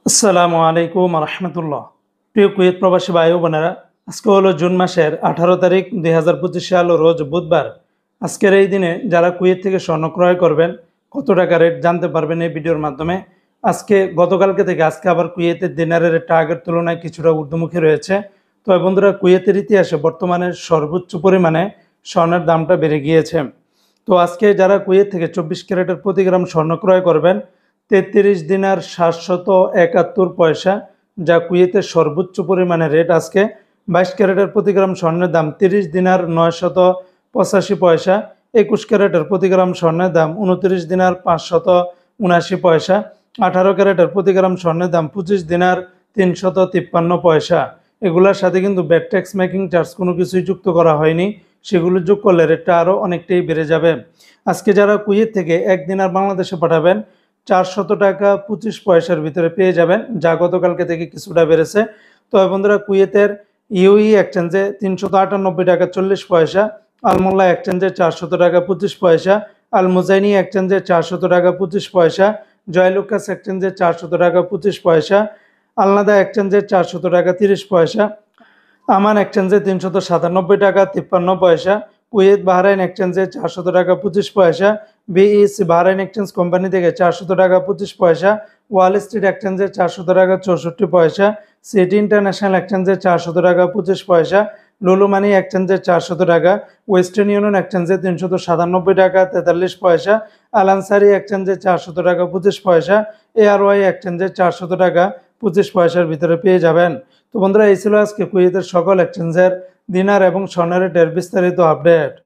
আসসালামু আলাইকুম রহমতুল্লাহ। প্রিয় কুয়েত প্রবাসী ভাই ও বোনেরা, আজকে হলো জুন মাসের 18 তারিখ 2025 সাল, রোজ বুধবার। আজকের এই দিনে যারা কুয়েত থেকে স্বর্ণ ক্রয় করবেন কত টাকা রেট জানতে পারবেন এই ভিডিওর মাধ্যমে। গতকালকে থেকে আজকে আবার কুয়েতের দিনারের রেটটা আগের তুলনায় কিছুটা ঊর্ধ্বমুখী রয়েছে। তো বন্ধুরা, কুয়েতের ইতিহাসে বর্তমানে সর্বোচ্চ পরিমাণে স্বর্ণের দামটা বেড়ে গিয়েছে। তো আজকে যারা কুয়েত থেকে 24 ক্যারেটের প্রতি গ্রাম স্বর্ণ ক্রয় করবেন 33 দিনার 771 পয়সা, যা কুয়েতের সর্বোচ্চ পরিমাণে রেট। আজকে 22 ক্যারেটের প্রতি গ্রাম স্বর্ণের দাম 30 দিনার 985 পয়সা, 21 ক্যারেটের প্রতি গ্রাম স্বর্ণের দাম 29 দিনার 579 পয়সা, 18 ক্যারেটের প্রতি গ্রাম স্বর্ণের দাম 25 দিনার 353 পয়সা। এগুলোর সাথে কিন্তু ব্যাট ট্যাক্স মেকিং চার্জ কোনো কিছুই যুক্ত করা হয়নি, সেগুলো যোগ করলে রেটটা আরও অনেকটাই বেড়ে যাবে। আজকে যারা কুয়েত থেকে 1 দিনার বাংলাদেশে পাঠাবেন 400 টাকা 25 পয়সার ভিতরে পেয়ে যাবেন, যা গতকালকে থেকে কিছুটা বেড়েছে। তো বন্ধুরা, কুয়েতের ইউই এক্সচেঞ্জে 398 টাকা 40 পয়সা, আলমোল্লা এক্সচেঞ্জে 400 টাকা 25 পয়সা, আল মুজাইনি এক্সচেঞ্জে 400 টাকা 25 পয়সা, জয়লুকাস এক্সচেঞ্জে 400 টাকা 25 পয়সা, আলনাদা এক্সচেঞ্জে 400 টাকা 30 পয়সা, আমান এক্সচেঞ্জে 397 টাকা 53 পয়সা, কুয়েত বাহরাইন এক্সচেঞ্জে 400 টাকা 25 পয়সা, বিইসি বাহরাইন এক্সচেঞ্জ কোম্পানি থেকে 400 টাকা 25 পয়সা, ওয়াল স্ট্রিট এক্সচেঞ্জে 400 টাকা 64 পয়সা, সিটি ইন্টারন্যাশনাল এক্সচেঞ্জে 400 টাকা 25 পয়সা, লুলু মানি এক্সচেঞ্জে 400 টাকা, ওয়েস্টার্ন ইউনিয়ন এক্সচেঞ্জে 397 টাকা 43 পয়সা, আল আনসারি এক্সচেঞ্জে 400 টাকা 25 পয়সা, এআরওয়াই এক্সচেঞ্জে 400 টাকা 25 পয়সার ভিতরে পেয়ে যাবেন। তো বন্ধুরা, এই ছিল আজকে কুয়েতের সকল এক্সচেঞ্জের দিনার এবং স্বর্ণের রেটের বিস্তারিত আপডেট।